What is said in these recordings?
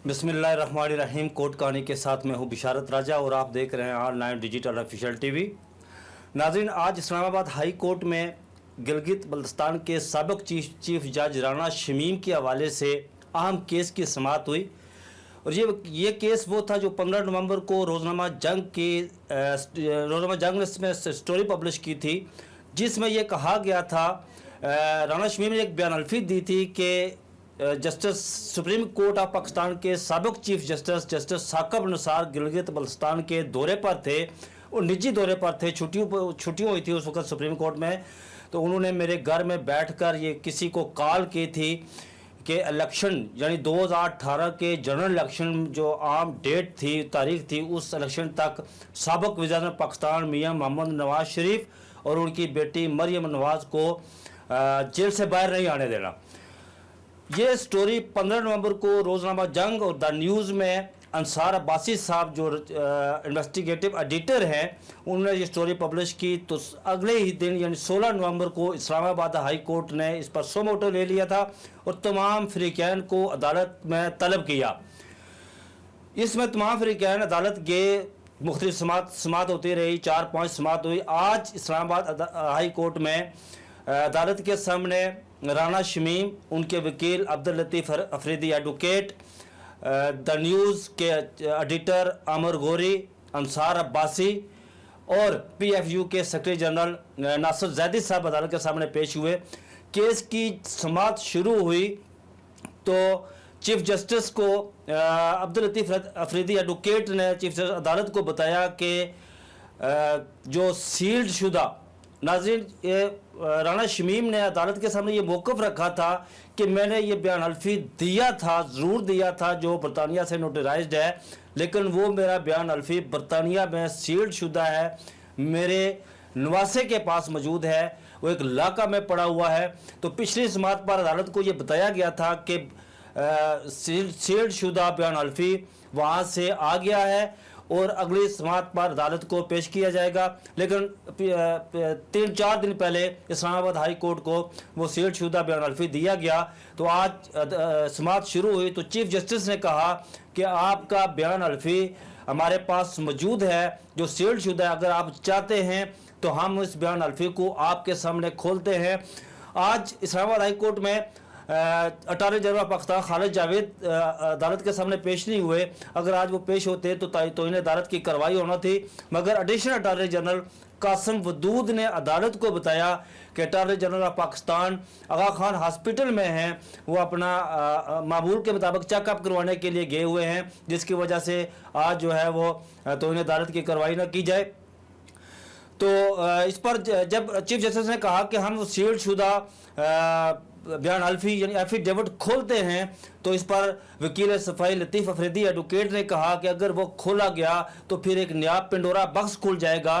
बिस्मिल्लाहिर्रहमानिर्रहीम। कोर्ट कहानी के साथ मैं हूं बिशारत राजा और आप देख रहे हैं ऑनलाइन डिजिटल ऑफिशियल टीवी। नाज़रीन, आज इस्लामाबाद हाई कोर्ट में गिलगित बल्तिस्तान के साबिक चीफ जज राना शमीम के हवाले से अहम केस की समाअत हुई। और ये केस वो था जो 15 नवंबर को रोज़नामा जंग ने स्टोरी पब्लिश की थी, जिसमें यह कहा गया था, राना शमीम ने एक बयान अल्फी दी थी कि justice supreme court of Pakistan के साबिक चीफ जस्टिस साकिब निसार गिलगित बल्तिस्तान के दौरे पर थे और निजी दौरे पर थे। छुट्टियों हुई थी उस वक्त सुप्रीम कोर्ट में। तो उन्होंने मेरे घर में बैठकर ये किसी को कॉल की थी कि इलेक्शन यानी 2018 के जनरल इलेक्शन जो आम डेट थी, तारीख थी, उस इलेक्शन तक साबिक वज़ीर पाकिस्तान मियां मोहम्मद नवाज शरीफ और उनकी बेटी मरियम नवाज को जेल से बाहर नहीं आने देना। ये स्टोरी 15 नवंबर को रोज़नामा जंग और द न्यूज़ में अंसार अब्बासी साहब जो इन्वेस्टिगेटिव एडिटर हैं, उन्होंने ये स्टोरी पब्लिश की। तो अगले ही दिन यानी 16 नवंबर को इस्लामाबाद हाई कोर्ट ने इस पर सो मोटो ले लिया था और तमाम फरीकैन को अदालत में तलब किया। इसमें तमाम फरीकैन अदालत गए, मुख्तलिफ समाअत होती रही, 4-5 समाअत हुई। आज इस्लामाबाद हाई कोर्ट में अदालत के सामने राना शमीम, उनके वकील Abdul Latif Afridi advocate, the news के एडिटर अमर गौरी, अंसार अब्बासी और PFU के सेक्रेटरी जनरल नासिर जैदी साहब अदालत के सामने पेश हुए। केस की समाअत शुरू हुई तो चीफ जस्टिस को अब्दुल लतीफ़ अफरीदी एडवोकेट ने चीफ जस्टिस अदालत को बताया कि जो सील्ड शुदा, नाज़रीन, ये राना शमीम ने अदालत के सामने ये मौक़िफ़ रखा था कि मैंने ये बयान अल्फी दिया था, ज़रूर दिया था, जो बरतानिया से नोटराइज्ड है, लेकिन वो मेरा बयान अल्फी बरतानिया में सील्ड शुदा है, मेरे नवासे के पास मौजूद है, वो एक लाका में पड़ा हुआ है। तो पिछली समाअत पर अदालत को ये बताया गया था कि सील्ड शुदा बयान अल्फी वहाँ से आ गया है और अगली समाअत पर अदालत को पेश किया जाएगा। लेकिन 3-4 दिन पहले इस्लामाबाद हाई कोर्ट को वो सील्ड शुदा बयान अल्फी दिया गया। तो आज समाअत शुरू हुई तो चीफ जस्टिस ने कहा कि आपका बयान अल्फी हमारे पास मौजूद है जो सील्ड शुदा है, अगर आप चाहते हैं तो हम इस बयान अल्फी को आपके सामने खोलते हैं। आज इस्लामाबाद हाई कोर्ट में अटॉर्नी जनरल पाकिस्तान खालिद जावेद अदालत के सामने पेश नहीं हुए। अगर आज वो पेश होते तो इन्हें अदालत की कार्रवाई होना थी, मगर additional attorney general Qasim Wadood ने अदालत को बताया कि attorney general of Pakistan Aga Khan hospital में हैं, वो अपना मामूल के मुताबिक चेकअप करवाने के लिए गए हुए हैं, जिसकी वजह से आज जो है वो तो इन्हें अदालत की कार्रवाई न की जाए। तो इस पर जब चीफ जस्टिस ने कहा कि हम सील्ड शुदा बयान अल्फी यानी एफिडेविट खोलते हैं, तो इस पर वकील सफ़ाई लतीफ़ अफरीदी एडवोकेट ने कहा कि अगर वो खोला गया तो फिर एक नया पिंडोरा बक्स खुल जाएगा।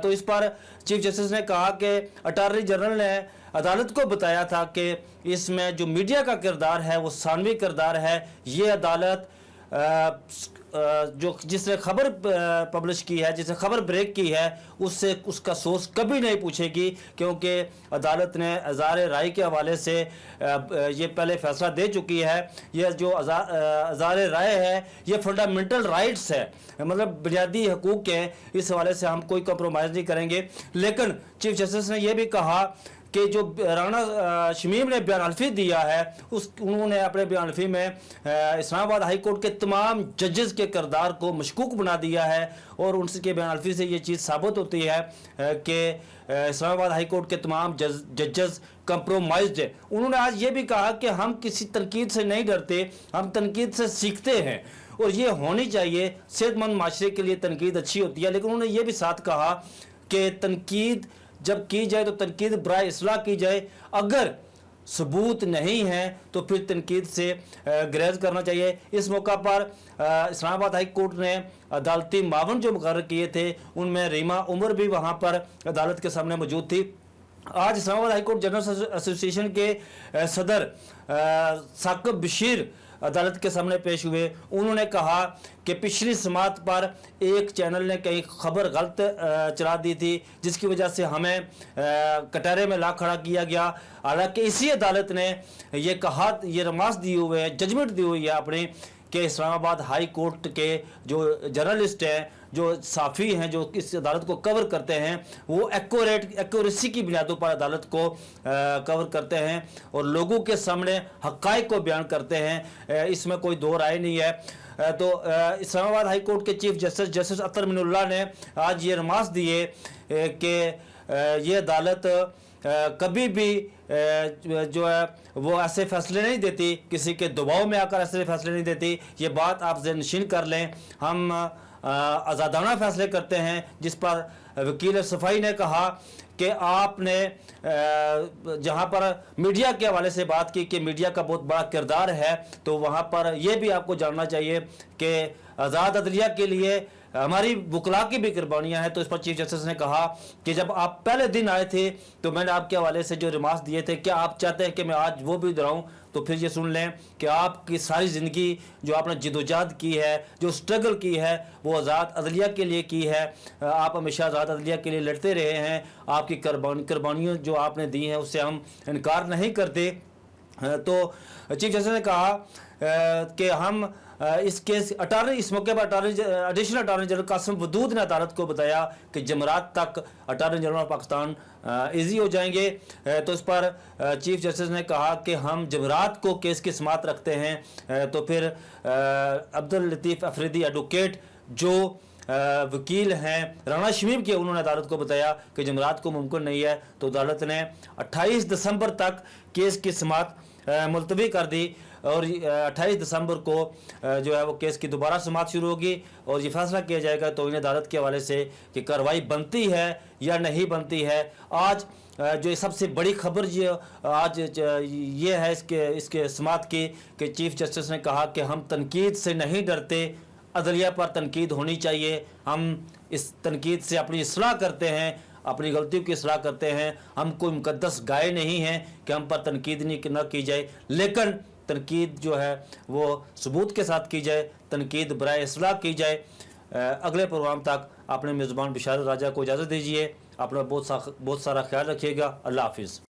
तो इस पर चीफ जस्टिस ने कहा कि अटॉर्नी जनरल ने अदालत को बताया था कि इसमें जो मीडिया का किरदार है वो सानवी किरदार है। ये अदालत जो जिसने खबर पब्लिश की है, जिसने खबर ब्रेक की है, उससे उसका सोर्स कभी नहीं पूछेगी, क्योंकि अदालत ने अज़ार राय के हवाले से ये पहले फैसला दे चुकी है। ये जो अज़ार राय है ये फंडामेंटल राइट्स है, मतलब बुनियादी हकूक़ हैं, इस हवाले से हम कोई कम्प्रोमाइज़ नहीं करेंगे। लेकिन चीफ जस्टिस ने यह भी कहा कि जो राना शमीम ने बयान अल्फी दिया है उन्होंने अपने बयान अल्फी में इस्लामाबाद हाई कोर्ट के तमाम जजेस के किरदार को मशकूक बना दिया है और उनके बयान अल्फी से ये चीज़ साबित होती है कि इस्लामाबाद हाई कोर्ट के तमाम जजेस कंप्रोमाइज्ड है। उन्होंने आज ये भी कहा कि हम किसी तनकीद से नहीं डरते, हम तनकीद से सीखते हैं और ये होनी चाहिए, सेहतमंद माशरे के लिए तनकीद अच्छी होती है। लेकिन उन्होंने ये भी साथ कहा कि तनकीद जब की जाए तो तनकीद बराए इस्लाह की जाए, अगर सबूत नहीं है तो फिर तनकीद से ग्रेज करना चाहिए। इस मौका पर इस्लामाबाद हाई कोर्ट ने अदालती मावन जो मुकर्रर किए थे उनमें रीमा उमर भी वहाँ पर अदालत के सामने मौजूद थी। आज Islamabad high court general association के सदर साकिब बशीर अदालत के सामने पेश हुए। उन्होंने कहा कि पिछली समाअत पर एक चैनल ने कई खबर गलत चला दी थी, जिसकी वजह से हमें कटहरे में ला खड़ा किया गया। हालांकि इसी अदालत ने ये कहा, ये रमास दी हुए है, जजमेंट दी हुई है अपनी, कि इस्लामाबाद हाई कोर्ट के जो जर्नलिस्ट हैं, जो साफ़ी हैं, जो इस अदालत को कवर करते हैं, वो एक्यूरेसी की बुनियादों पर अदालत को कवर करते हैं और लोगों के सामने हक़ाइक़ को बयान करते हैं। इसमें कोई दो राय नहीं है। तो इस्लामाबाद हाई कोर्ट के चीफ जस्टिस अतर मिनुल्लाह ने आज ये रमास दिए कि ये अदालत कभी भी जो है वो ऐसे फैसले नहीं देती, किसी के दबाव में आकर ऐसे फैसले नहीं देती। ये बात आप ज़हननशीन कर लें। हम आज़ादाना फैसले करते हैं, जिस पर वकील सफ़ाई ने कहा कि आपने जहाँ पर मीडिया के हवाले से बात की कि मीडिया का बहुत बड़ा किरदार है, तो वहाँ पर यह भी आपको जानना चाहिए कि आज़ाद अदलिया के लिए हमारी वकला की भी कुर्बानियाँ हैं। तो इस पर चीफ जस्टिस ने कहा कि जब आप पहले दिन आए थे तो मैंने आपके हवाले से जो रिमार्क्स दिए थे, क्या आप चाहते हैं कि मैं आज वो भी दोहराऊं? तो फिर ये सुन लें कि आपकी सारी ज़िंदगी जो आपने जिदोजहद की है, जो स्ट्रगल की है, वो आज़ाद अदलिया के लिए की है। आप हमेशा आज़ाद अदलिया के लिए लड़ते रहे हैं। आपकी कुर्बानियाँ जो आपने दी हैं उससे हम इनकार नहीं करते। तो चीफ जस्टिस ने कहा कि हम इस केस इस मौके पर additional attorney general Qasim Wadood ने अदालत को बताया कि जमरात तक अटारनी जनरल ऑफ पाकिस्तान ईजी हो जाएंगे। तो इस पर चीफ जस्टिस ने कहा कि हम जमरात को केस की समात रखते हैं। तो फिर अब्दुल लतीफ़ अफरीदी एडवोकेट जो वकील हैं राना शमीम के, उन्होंने अदालत को बताया कि जमरात को मुमकिन नहीं है। तो अदालत ने 28 दिसंबर तक केस की समात मुलतवी कर दी और 28 दिसंबर को जो है वो केस की दोबारा समात शुरू होगी और ये फैसला किया जाएगा तो इन्हें अदालत के हवाले से कि कार्रवाई बनती है या नहीं बनती है। आज जो सबसे बड़ी खबर आज ये है इसके समात की कि चीफ जस्टिस ने कहा कि हम तनकीद से नहीं डरते, अदलिया पर तनकीद होनी चाहिए। हम इस तनकीद से अपनी इस्लाह करते हैं, अपनी गलतियों की इस्लाह करते हैं। हम कोई मुकद्दस गाय नहीं हैं कि हम पर तनकीद न की जाए, लेकिन तनकीद जो है वो सबूत के साथ की जाए, तनकीद बराए इस्लाह की जाए। अगले प्रोग्राम तक अपने मेज़बान बिशारत राजा को इजाज़त दीजिए। अपना बहुत सारा ख्याल रखिएगा। अल्लाह हाफिज़।